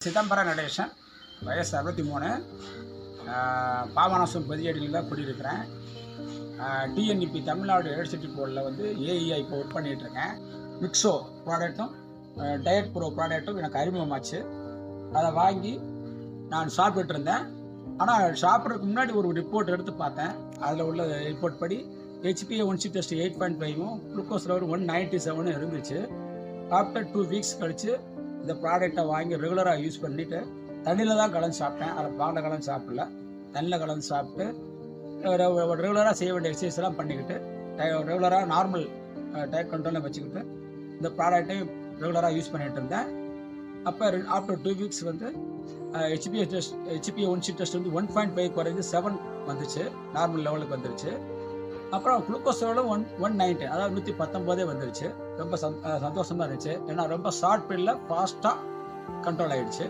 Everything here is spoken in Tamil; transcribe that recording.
சிதம்பரம் நடேசன், வயசு 63, பாபநாசம் பதியடியில் தான் குடியிருக்கிறேன். டிஎன்இபி தமிழ்நாடு எலக்ட்ரிசிட்டி போர்டில் வந்து ஏஇஐ இப்போ ஒர்க் பண்ணிகிட்ருக்கேன். மிக்ஸோ ப்ராடக்ட்டும் டயட் ப்ரோ ப்ராடக்ட்டும் எனக்கு அறிமுகமாச்சு. அதை வாங்கி நான் சாப்பிட்டுட்டு இருந்தேன். ஆனால் சாப்பிட்றதுக்கு முன்னாடி ஒரு ரிப்போர்ட் எடுத்து பார்த்தேன். அதில் உள்ள ரிப்போர்ட் படி HbA1c டெஸ்ட் 8.5ம் குளுக்கோஸ் லெவல் 197 இருந்துச்சு. ஆஃப்டர் 2 வீக்ஸ் கழித்து இந்த ப்ராடக்டை வாங்கி ரெகுலராக யூஸ் பண்ணிவிட்டு தண்ணியில் தான் கலந்து சாப்பிட்டேன். அதை பாலில் கலந்து சாப்பிடல, தண்ணியில் கலந்து சாப்பிட்டு ரெகுலராக செய்ய வேண்டிய எக்ஸசைஸ் எல்லாம் பண்ணிக்கிட்டு ரெகுலராக நார்மல் டயட் கண்ட்ரோலில் வச்சுக்கிட்டு இந்த ப்ராடக்டையும் ரெகுலராக யூஸ் பண்ணிகிட்டு இருந்தேன். அப்போ ஆஃப்டர் 2 வீக்ஸ் வந்து HbA1c டெஸ்ட் வந்து 1.5 குறைஞ்சு 7 வந்துச்சு, நார்மல் லெவலுக்கு வந்துருச்சு. அப்புறம் குளுக்கோஸ் லெவலும் 190, அதாவது 119 வந்துருச்சு. ரொம்ப சந்தோஷமாக இருந்துச்சு. ஏன்னா ரொம்ப ஷார்ட் பீரியடில் ஃபாஸ்ட்டாக கண்ட்ரோல் ஆகிடுச்சு.